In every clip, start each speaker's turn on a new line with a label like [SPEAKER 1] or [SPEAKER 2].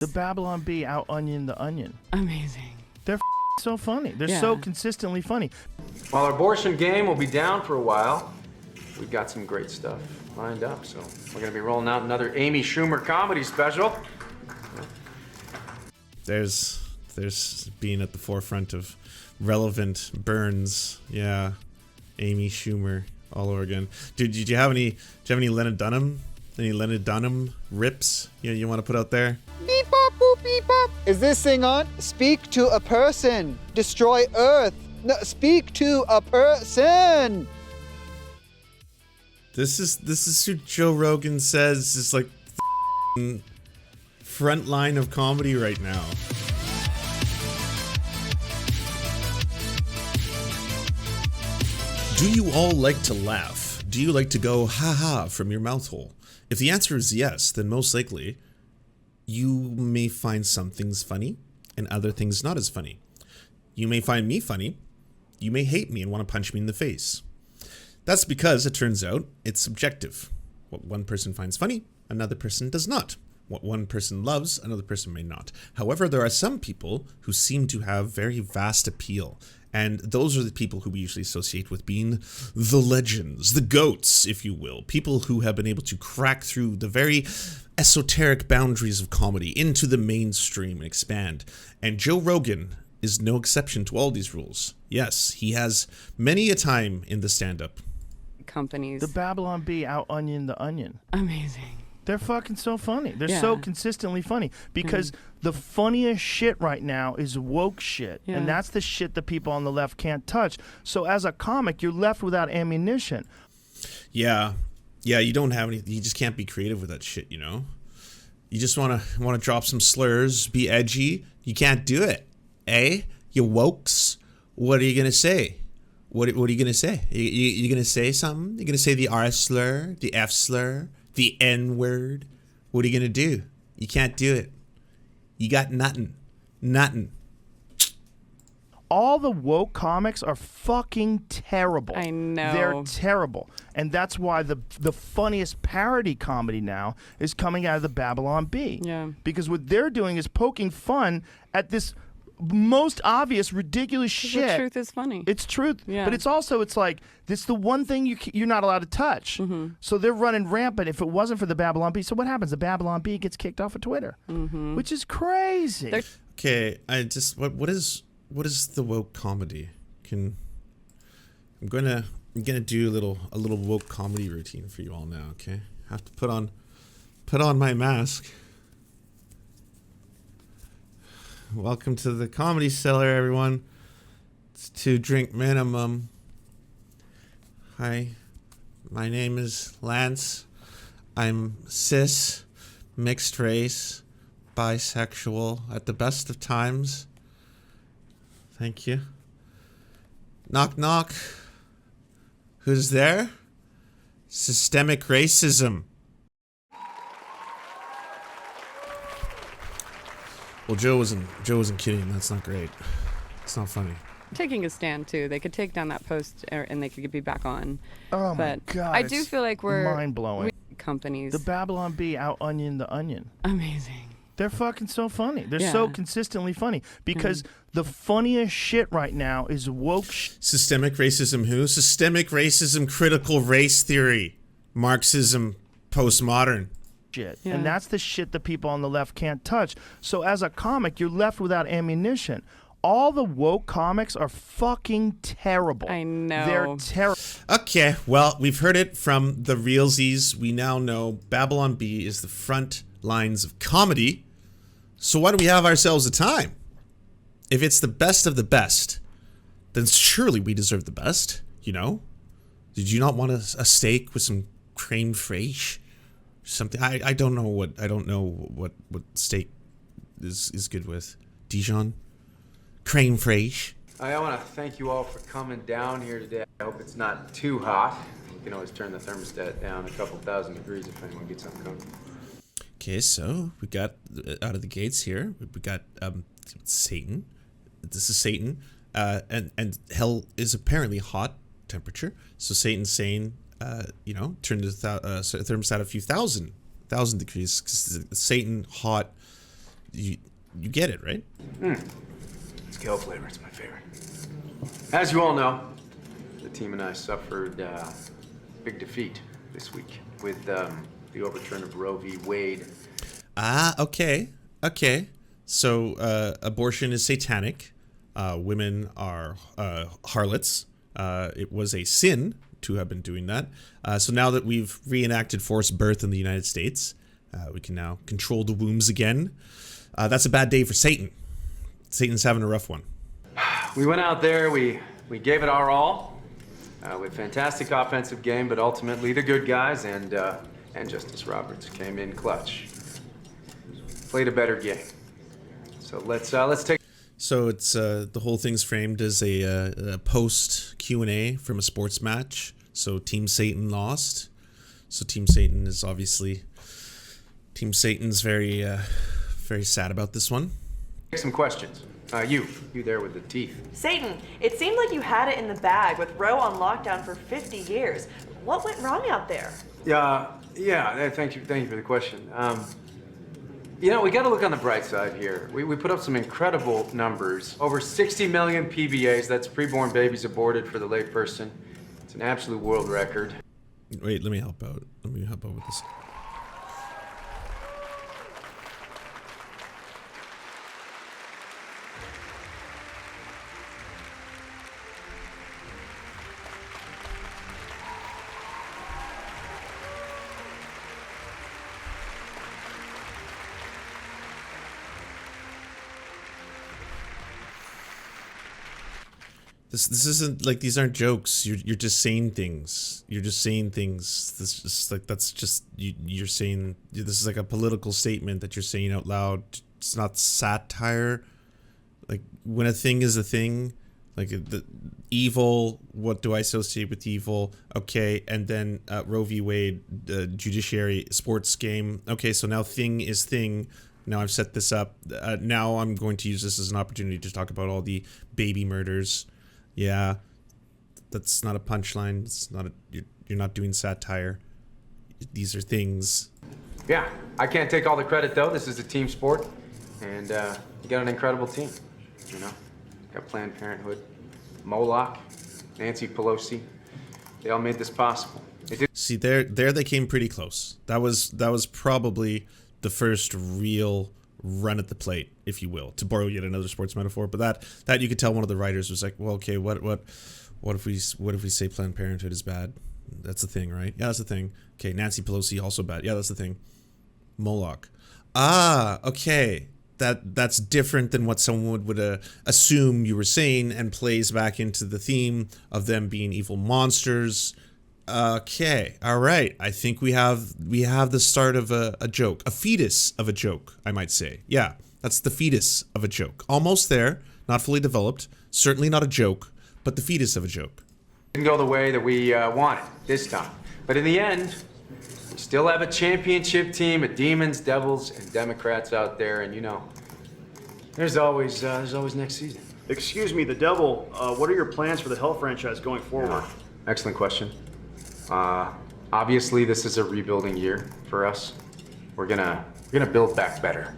[SPEAKER 1] The Babylon Bee out onion the onion.
[SPEAKER 2] Amazing.
[SPEAKER 1] They're so funny. They're so consistently funny.
[SPEAKER 3] While our abortion game will be down for a while, we've got some great stuff lined up. So we're gonna be rolling out another Amy Schumer comedy special.
[SPEAKER 4] There's being at the forefront of relevant burns. Yeah, Amy Schumer all over again. Dude, did you have any Lennon Dunham? Any Lennon Dunham rips you want to put out there?
[SPEAKER 5] Beep bop boop beep bop. Is this thing on? Speak to a person. Destroy Earth. No, speak to a person.
[SPEAKER 4] This is who Joe Rogan says is like the front line of comedy right now. Do you all like to laugh? Do you like to go ha ha from your mouth hole? If the answer is yes, then most likely you may find some things funny and other things not as funny. You may find me funny. You may hate me and want to punch me in the face. That's because it turns out it's subjective. What one person finds funny, another person does not. What one person loves, another person may not. However, there are some people who seem to have very vast appeal. And those are the people who we usually associate with being the legends, the goats, if you will. People who have been able to crack through the very esoteric boundaries of comedy into the mainstream and expand. And Joe Rogan is no exception to all these rules. Yes, he has many a time in the stand-up.
[SPEAKER 2] Companies.
[SPEAKER 1] The Babylon Bee out onion the onion.
[SPEAKER 2] Amazing.
[SPEAKER 1] They're fucking so funny. They're so consistently funny because the funniest shit right now is woke shit. And that's the shit that people on the left can't touch. So as a comic, you're left without ammunition.
[SPEAKER 4] Yeah, you don't have any, you just can't be creative with that shit, you know? You just want to drop some slurs, be edgy. You can't do it. Eh? You wokes. What are you going to say? What are you going to say? You going to say something? You're going to say the R slur, the F slur, the N word? What are you going to do? You can't do it. You got nothing. Nothing.
[SPEAKER 1] All the woke comics are fucking terrible.
[SPEAKER 2] I know.
[SPEAKER 1] They're terrible. And that's why the funniest parody comedy now is coming out of the Babylon Bee.
[SPEAKER 2] Yeah.
[SPEAKER 1] Because what they're doing is poking fun at this most obvious ridiculous shit.
[SPEAKER 2] The truth is funny.
[SPEAKER 1] It's truth.
[SPEAKER 2] Yeah.
[SPEAKER 1] But it's also, it's like, this is the one thing you're not allowed to touch. So they're running rampant if it wasn't for the Babylon Bee. So what happens? The Babylon Bee gets kicked off of Twitter, which is crazy.
[SPEAKER 4] Okay, I just, what is the woke comedy? I'm gonna do a little woke comedy routine for you all now, okay? I have to put on my mask. Welcome to the Comedy Cellar, everyone. It's 2-drink minimum. Hi, my name is Lance. I'm cis, mixed race, bisexual at the best of times. Thank you. Knock, knock. Who's there? Systemic racism. Well, Joe wasn't kidding. That's not great. It's not funny.
[SPEAKER 2] Taking a stand too. They could take down that post and they could be back on.
[SPEAKER 1] Oh my
[SPEAKER 2] but
[SPEAKER 1] God.
[SPEAKER 2] I do feel like we're
[SPEAKER 1] mind-blowing.
[SPEAKER 2] Companies.
[SPEAKER 1] The Babylon Bee out onion the onion.
[SPEAKER 2] Amazing.
[SPEAKER 1] They're fucking so funny. They're so consistently funny because the funniest shit right now is woke
[SPEAKER 4] Systemic racism who? Systemic racism, critical race theory, Marxism, postmodern.
[SPEAKER 1] shit. And that's the shit that people on the left can't touch. So as a comic, you're left without ammunition. All the woke comics are fucking terrible.
[SPEAKER 2] I know.
[SPEAKER 1] They're terrible.
[SPEAKER 4] Okay, well, we've heard it from the realsies. We now know Babylon Bee is the front lines of comedy. So why do we have ourselves a time? If it's the best of the best, then surely we deserve the best, you know? Did you not want a steak with some creme fraiche? Something I don't know what steak is good with. Dijon? Creme fraiche?
[SPEAKER 3] I want to thank you all for coming down here today. I hope it's not too hot. You can always turn the thermostat down a couple thousand degrees if anyone gets uncomfortable.
[SPEAKER 4] Okay, so we got out of the gates here. We got Satan. This is Satan, and hell is apparently hot temperature. So Satan's saying, you know, turn the thermostat a few thousand degrees. 'Cause Satan hot you get it, right?
[SPEAKER 3] It's kale flavor. It's my favorite. As you all know, the team and I suffered big defeat this week with the overturn of Roe v. Wade.
[SPEAKER 4] Okay. So abortion is satanic. Women are harlots. It was a sin to have been doing that. So now that we've reenacted forced birth in the United States, we can now control the wombs again. That's a bad day for Satan. Satan's having a rough one.
[SPEAKER 3] We went out there, we gave it our all with fantastic offensive game, but ultimately the good guys and Justice Roberts came in clutch. Played a better game. So let's take.
[SPEAKER 4] So it's the whole thing's framed as a post Q&A from a sports match. So Team Satan lost. So Team Satan is obviously Satan's very sad about this one.
[SPEAKER 3] Take some questions. You there with the teeth.
[SPEAKER 6] Satan, it seemed like you had it in the bag with Roe on lockdown for 50 years. What went wrong out there?
[SPEAKER 3] Yeah. Thank you for the question. You know, we got to look on the bright side here. We put up some incredible numbers. Over 60 million PBAs. That's preborn babies aborted for the layperson. It's an absolute world record.
[SPEAKER 4] Wait, let me help out. Let me help out with this. This isn't like, these aren't jokes. You're just saying things. You're just saying things. This is like, that's just you're saying, this is like a political statement that you're saying out loud. It's not satire. Like, when a thing is a thing, like the evil, what do I associate with evil? Okay, and then Roe v. Wade, judiciary, sports game. Okay, so now thing is thing. Now I've set this up. Now I'm going to use this as an opportunity to talk about all the baby murders. Yeah, that's not a punchline. It's not you're not doing satire. These are things.
[SPEAKER 3] Yeah, I can't take all the credit though. This is a team sport, and you got an incredible team. You know, got Planned Parenthood, Moloch, Nancy Pelosi. They all made this possible.
[SPEAKER 4] See, there they came pretty close. That was probably the first real run at the plate, if you will, to borrow yet another sports metaphor. But that you could tell one of the writers was like, well, okay, what if we say Planned Parenthood is bad? That's the thing, right? Yeah, that's the thing. Okay, Nancy Pelosi also bad. Yeah, that's the thing. Moloch. Okay. That's different than what someone would assume you were saying, and plays back into the theme of them being evil monsters. Okay, all right. I think we have the start of a joke, a fetus of a joke, I might say. Yeah, that's the fetus of a joke. Almost there, not fully developed. Certainly not a joke, but the fetus of a joke.
[SPEAKER 3] Didn't go the way that we wanted this time, but in the end, we still have a championship team of demons, devils, and Democrats out there, and you know, there's always next season.
[SPEAKER 7] Excuse me, the devil. What are your plans for the Hell franchise going forward?
[SPEAKER 3] Excellent question. Obviously, this is a rebuilding year for us. We're gonna build back better,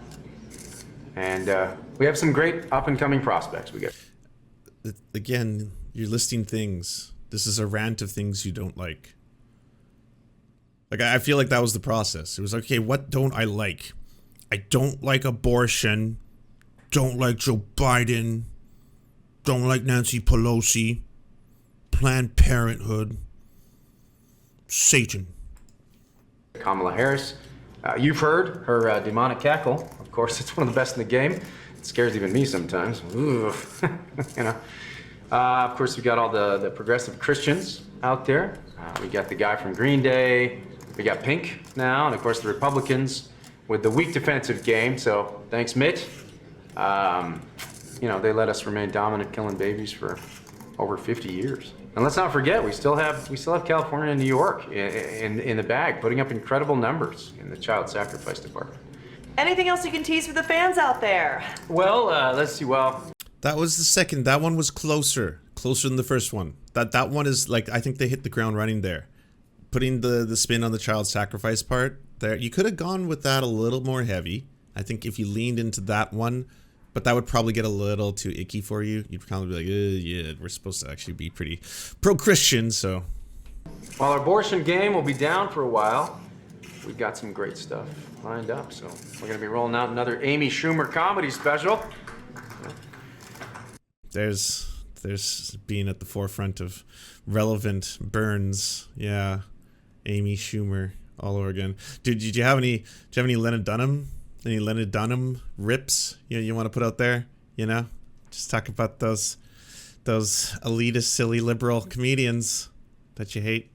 [SPEAKER 3] and we have some great up and coming prospects. We get.
[SPEAKER 4] Again, you're listing things. This is a rant of things you don't like. Like, I feel like that was the process. It was okay, what don't I like? I don't like abortion. Don't like Joe Biden. Don't like Nancy Pelosi. Planned Parenthood. Satan.
[SPEAKER 3] Kamala Harris. You've heard her demonic cackle. Of course, it's one of the best in the game. It scares even me sometimes. Ooh. You know. Of course, we got all the progressive Christians out there. We got the guy from Green Day. We got Pink now, and of course the Republicans with the weak defensive game. So thanks, Mitt. You know, they let us remain dominant, killing babies for over 50 years. And let's not forget, we still have California and New York in the bag, putting up incredible numbers in the child sacrifice department.
[SPEAKER 6] Anything else you can tease for the fans out there?
[SPEAKER 3] Well, let's see. Well,
[SPEAKER 4] that was the second. That one was closer than the first one. That one is like, I think they hit the ground running there. Putting the spin on the child sacrifice part there. You could have gone with that a little more heavy. I think if you leaned into that one, but that would probably get a little too icky for you. You'd probably be like, yeah, we're supposed to actually be pretty pro-Christian, so.
[SPEAKER 3] While our abortion game will be down for a while, we've got some great stuff lined up. So we're going to be rolling out another Amy Schumer comedy special.
[SPEAKER 4] There's being at the forefront of relevant burns. Yeah, Amy Schumer all over again. Dude, did you have any Leonard Dunham? Any Leonard Dunham rips you want to put out there? You know, just talk about those elitist, silly liberal comedians that you hate.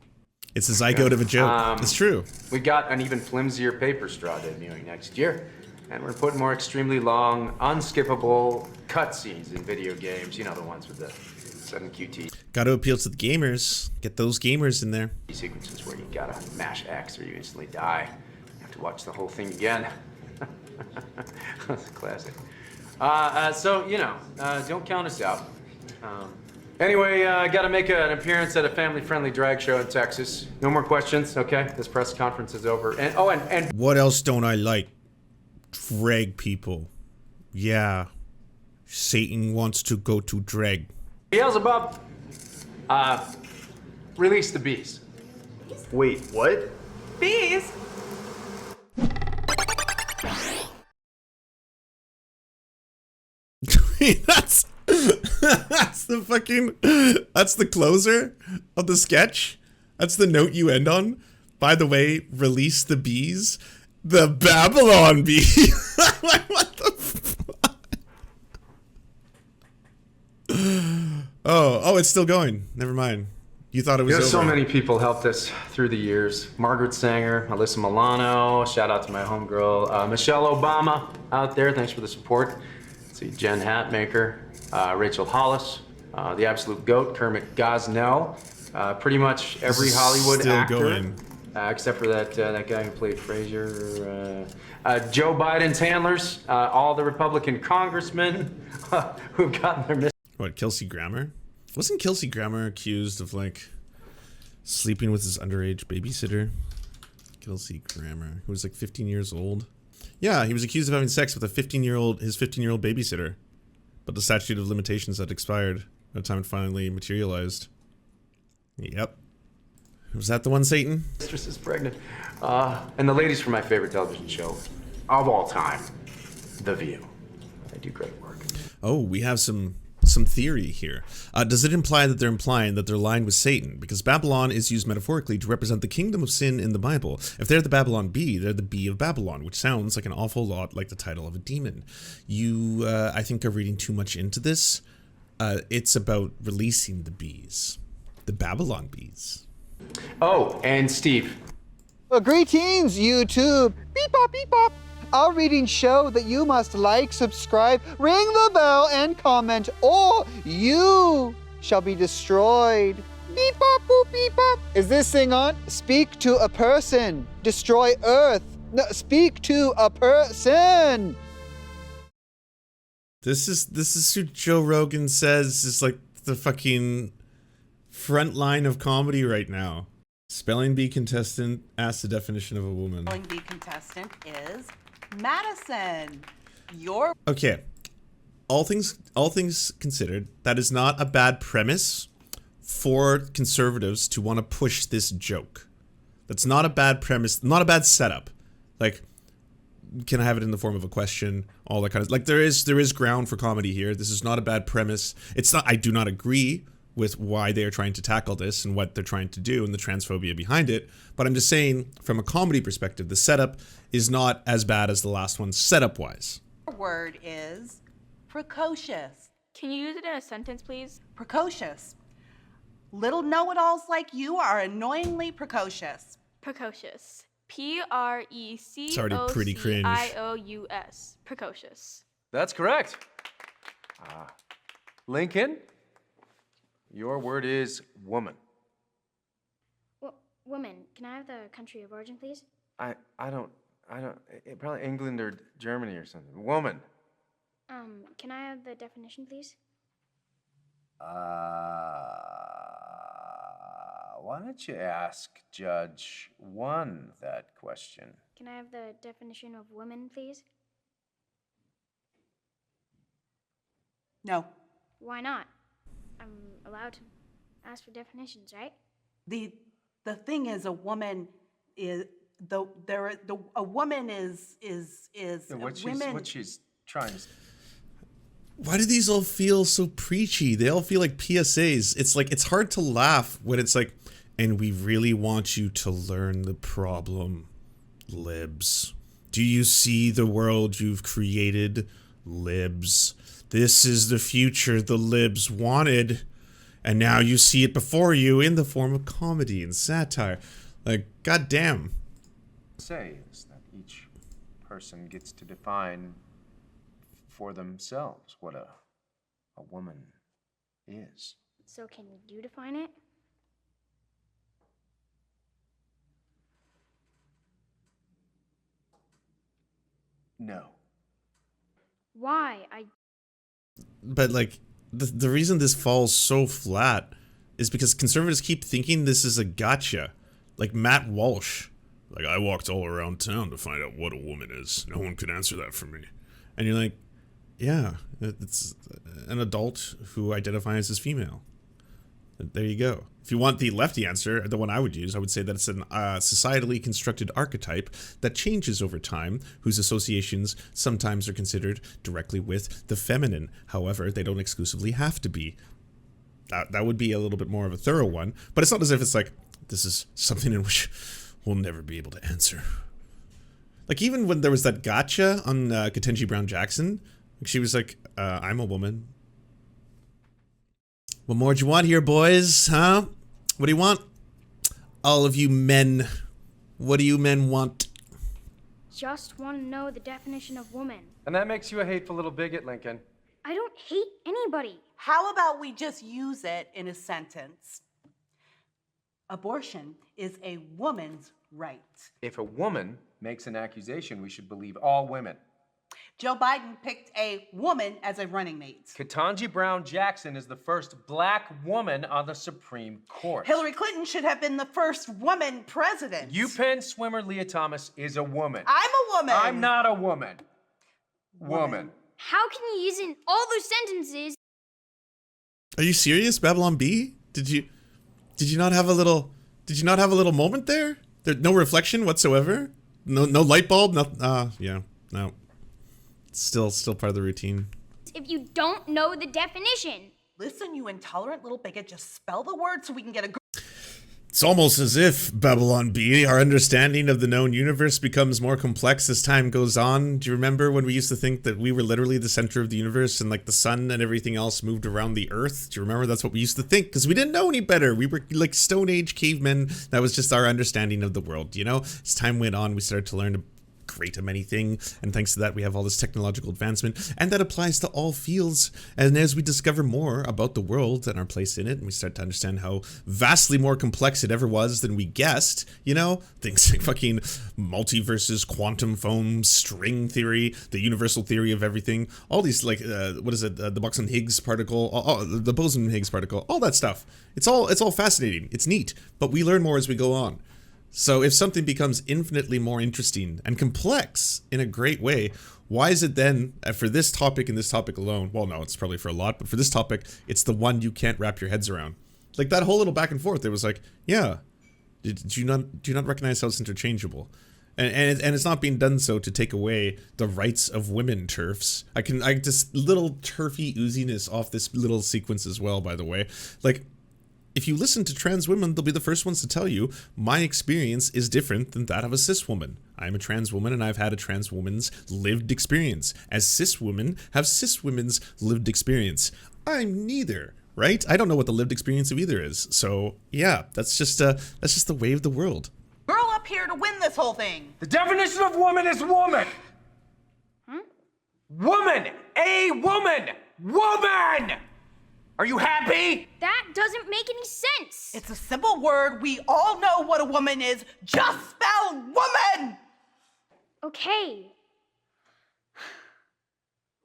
[SPEAKER 4] It's a zygote of a joke. It's true.
[SPEAKER 3] We got an even flimsier paper straw debuting next year. And we're putting more extremely long, unskippable cutscenes in video games. You know, the ones with the 7 QT
[SPEAKER 4] Got to appeal to the gamers. Get those gamers in there.
[SPEAKER 3] sequences where you gotta mash X or you instantly die. You have to watch the whole thing again. That's a classic. So, you know, don't count us out. Anyway, I gotta make an appearance at a family-friendly drag show in Texas. No more questions, okay? This press conference is over. And
[SPEAKER 4] What else don't I like? Drag people. Yeah. Satan wants to go to drag.
[SPEAKER 3] Beelzebub, release the bees.
[SPEAKER 7] Wait, what?
[SPEAKER 6] Bees?
[SPEAKER 4] that's the closer of the sketch. That's the note you end on. By the way, release the bees. The Babylon bee. What the fuck? Oh, it's still going. Never mind. You thought it was over.
[SPEAKER 3] So many people helped us through the years. Margaret Sanger, Alyssa Milano, shout out to my homegirl, Michelle Obama out there, thanks for the support. Let's see, Jen Hatmaker, Rachel Hollis, the absolute GOAT, Kermit Gosnell, pretty much every Hollywood
[SPEAKER 4] still
[SPEAKER 3] actor.
[SPEAKER 4] Going.
[SPEAKER 3] Except for that guy who played Frazier, Joe Biden's handlers, all the Republican congressmen who've gotten their
[SPEAKER 4] What, Kelsey Grammer? Wasn't Kelsey Grammer accused of, like, sleeping with his underage babysitter? Kelsey Grammer, who was, like, 15 years old. Yeah, he was accused of having sex with his 15-year-old babysitter. But the statute of limitations had expired by the time it finally materialized. Yep. Was that the one, Satan?
[SPEAKER 3] Mistress is pregnant. And the ladies from my favorite television show of all time, The View. They do great work.
[SPEAKER 4] Oh, we have some theory here. Does it imply that they're implying that they're aligned with Satan? Because Babylon is used metaphorically to represent the kingdom of sin in the Bible. If they're the Babylon bee, they're the bee of Babylon, which sounds like an awful lot like the title of a demon. You, I think, are reading too much into this. It's about releasing the bees. The Babylon bees.
[SPEAKER 3] Oh, and Steve.
[SPEAKER 5] Well, greetings, YouTube. Beep bop, beep bop. Our readings show that you must like, subscribe, ring the bell, and comment, or you shall be destroyed. Beep bop, boop, beep bop. Is this thing on? Speak to a person. Destroy Earth. No, speak to a person.
[SPEAKER 4] This is who Joe Rogan says is like the fucking front line of comedy right now. Spelling bee contestant asks the definition of a woman.
[SPEAKER 8] Spelling bee contestant is Madison. Your
[SPEAKER 4] Okay. All things considered, that is not a bad premise for conservatives to want to push this joke. That's not a bad premise, not a bad setup. Like, can I have it in the form of a question? All that kind of, like, there is ground for comedy here. This is not a bad premise. It's not, I do not agree with why they are trying to tackle this and what they're trying to do and the transphobia behind it. But I'm just saying, from a comedy perspective, the setup is not as bad as the last one setup-wise.
[SPEAKER 8] word is precocious.
[SPEAKER 9] Can you use it in a sentence, please?
[SPEAKER 8] Precocious. Little know-it-alls like you are annoyingly precocious.
[SPEAKER 9] Precocious. P-R-E-C-O-C-I-O-U-S.
[SPEAKER 4] It's already pretty cringe.
[SPEAKER 9] Precocious.
[SPEAKER 3] That's correct. Lincoln, your word is woman.
[SPEAKER 10] Woman. Can I have the country of origin, please?
[SPEAKER 3] I don't, probably England or Germany or something. Woman.
[SPEAKER 10] Can I have the definition, please?
[SPEAKER 3] Why don't you ask Judge 1 that question?
[SPEAKER 10] Can I have the definition of woman, please?
[SPEAKER 8] No.
[SPEAKER 10] Why not? I'm allowed to ask for definitions, right?
[SPEAKER 8] The thing is, a woman is a woman is women.
[SPEAKER 11] What she's trying to say.
[SPEAKER 4] Why do these all feel so preachy? They all feel like PSAs. It's like, it's hard to laugh when it's like, and we really want you to learn the problem, libs. Do you see the world you've created, libs? This is the future the libs wanted, and now you see it before you in the form of comedy and satire. Like, goddamn.
[SPEAKER 11] Say is that each person gets to define for themselves what a woman is.
[SPEAKER 10] So can you define it?
[SPEAKER 11] No.
[SPEAKER 10] Why?
[SPEAKER 4] But like, the reason this falls so flat is because conservatives keep thinking this is a gotcha. Like Matt Walsh. Like, I walked all around town to find out what a woman is. No one could answer that for me. And you're like, yeah, it's an adult who identifies as female. There you go. If you want the lefty answer, the one I would use, I would say that it's an societally constructed archetype that changes over time, whose associations sometimes are considered directly with the feminine. However, they don't exclusively have to be. That would be a little bit more of a thorough one, but it's not as if it's like, this is something in which we'll never be able to answer. Like, even when there was that gotcha on Ketanji Brown Jackson, she was like, I'm a woman. What more do you want here, boys? Huh? What do you want? All of you men. What do you men want?
[SPEAKER 10] Just want to know the definition of woman.
[SPEAKER 11] And that makes you a hateful little bigot, Lincoln.
[SPEAKER 10] I don't hate anybody.
[SPEAKER 8] How about we just use it in a sentence? Abortion is a woman's right.
[SPEAKER 11] If a woman makes an accusation, we should believe all women.
[SPEAKER 8] Joe Biden picked a woman as a running mate.
[SPEAKER 11] Ketanji Brown Jackson is the first black woman on the Supreme Court.
[SPEAKER 8] Hillary Clinton should have been the first woman president.
[SPEAKER 11] UPenn swimmer Leah Thomas is a woman.
[SPEAKER 8] I'm a woman.
[SPEAKER 11] I'm not a woman. Woman.
[SPEAKER 10] How can you use it in all those sentences?
[SPEAKER 4] Are you serious, Babylon Bee? Did you not have a little moment there? There's no reflection whatsoever? No light bulb? Yeah, no. Still part of the routine.
[SPEAKER 10] If you don't know the definition.
[SPEAKER 8] Listen, you intolerant little bigot, just spell the word so we can get a...
[SPEAKER 4] It's almost as if, Babylon Bee, our understanding of the known universe becomes more complex as time goes on. Do you remember when we used to think that we were literally the center of the universe and like the sun and everything else moved around the earth? Do you remember? That's what we used to think because we didn't know any better. We were like Stone Age cavemen. That was just our understanding of the world, you know? As time went on, we started to learn a great many things, and thanks to that we have all this technological advancement, and that applies to all fields. And as we discover more about the world and our place in it, and we start to understand how vastly more complex it ever was than we guessed, you know, things like fucking multiverses, quantum foam, string theory, the universal theory of everything, all these like what is it, the Boson-Higgs particle, the boson-Higgs particle, all that stuff. It's all fascinating, it's neat, but we learn more as we go on. So if something becomes infinitely more interesting and complex in a great way, why is it then, for this topic and this topic alone, well, no, it's probably for a lot, but for this topic, it's the one you can't wrap your heads around. Like that whole little back and forth, it was like, yeah, do you not recognize how it's interchangeable? And it's not being done so to take away the rights of women, TERFs. I just little turfy ooziness off this little sequence as well, by the way. Like, if you listen to trans women, they'll be the first ones to tell you, my experience is different than that of a cis woman. I'm a trans woman and I've had a trans woman's lived experience, as cis women have cis women's lived experience. I'm neither, right? I don't know what the lived experience of either is. So yeah, that's just the way of the world.
[SPEAKER 8] Girl up here to win this whole thing.
[SPEAKER 11] The definition of woman is woman. Woman, a woman, woman. Are you happy?
[SPEAKER 10] That doesn't make any sense.
[SPEAKER 8] It's a simple word. We all know what a woman is. Just spell woman.
[SPEAKER 10] Okay.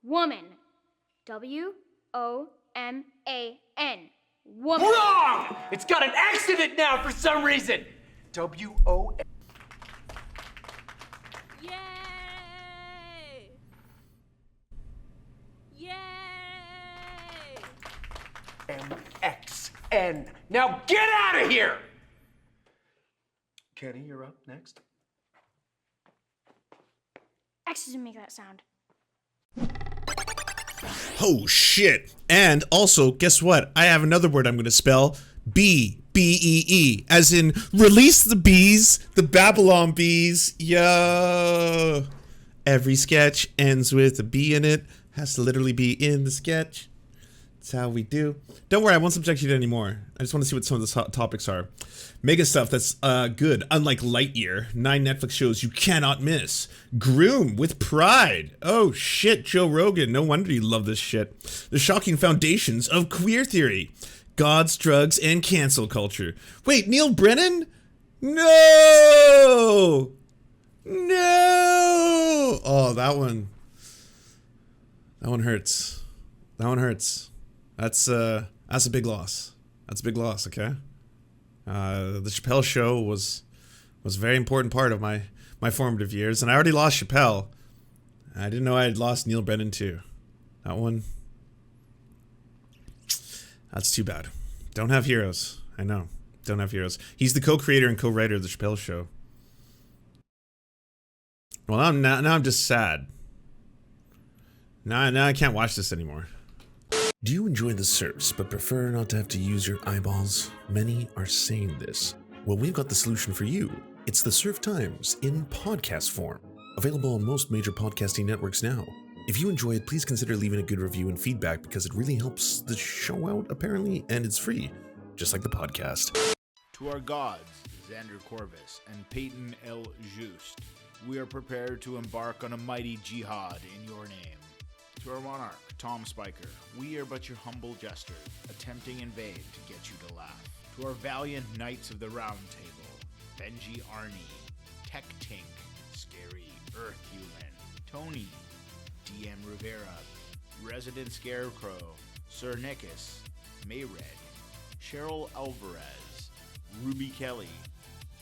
[SPEAKER 10] Woman. W-O-M-A-N. Woman.
[SPEAKER 11] Wrong! It's got an X in it now for some reason. W-O-M.
[SPEAKER 9] Yay! Yay!
[SPEAKER 11] end. Now get out of here!
[SPEAKER 3] Kenny, you're up next.
[SPEAKER 10] X doesn't make that sound.
[SPEAKER 4] Oh shit. And also, guess what? I have another word I'm gonna spell. B-E-E. As in, release the bees, the Babylon bees. Yo. Every sketch ends with a B in it. Has to literally be in the sketch. That's how we do. Don't worry, I won't subject you to any more. I just want to see what some of the topics are. Mega stuff that's good, unlike Lightyear. 9 Netflix shows you cannot miss. Groom with Pride. Oh shit, Joe Rogan. No wonder you love this shit. The shocking foundations of queer theory. Gods, drugs, and cancel culture. Wait, Neil Brennan? No! No! Oh, that one. That one hurts. That one hurts. That's a big loss. That's a big loss, okay? The Chappelle Show was a very important part of my formative years, and I already lost Chappelle. I didn't know I had lost Neil Brennan too. That one, that's too bad. Don't have heroes. I know. Don't have heroes. He's the co-creator and co-writer of The Chappelle Show. Well, now I'm just sad. Now I can't watch this anymore. Do you enjoy the Serfs but prefer not to have to use your eyeballs? Many are saying this. Well, we've got the solution for you. It's the Serf Times in podcast form. Available on most major podcasting networks now. If you enjoy it, please consider leaving a good review and feedback because it really helps the show out, apparently, and it's free, just like the podcast.
[SPEAKER 12] To our gods, Xander Corvus and Peyton L. Just, we are prepared to embark on a mighty jihad in your name. To our monarch, Tom Spiker, we are but your humble jester, attempting in vain to get you to laugh. To our valiant knights of the Round Table, Benji Arnie, Tech Tink, Scary Earth Human, Tony, DM Rivera, Resident Scarecrow, Sir Nickus, Mayred, Cheryl Alvarez, Ruby Kelly,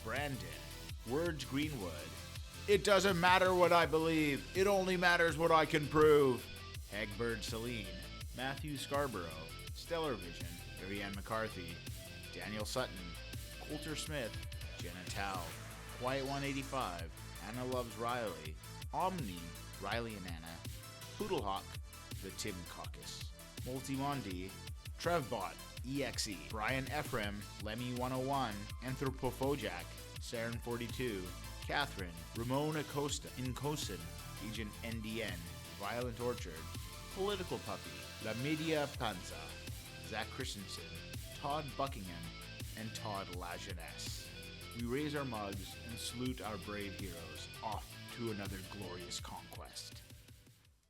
[SPEAKER 12] Brandon, Words Greenwood. It doesn't matter what I believe, it only matters what I can prove. Egbert Celine, Matthew Scarborough, Stellar Vision, Ariane McCarthy, Daniel Sutton, Coulter Smith, Jenna Tao, Quiet 185, Anna Loves Riley, Omni, Riley and Anna, Poodlehawk, The Tim Caucus, Multimondi, Trevbot, EXE, Brian Ephraim, Lemmy 101, Anthropophojack, Saren 42, Catherine, Ramona Acosta, Incosin, Agent NDN, Violent Orchard, Political Puppy, La Media Panza, Zach Christensen, Todd Buckingham, and Todd Lajeunesse. We raise our mugs and salute our brave heroes off to another glorious conquest.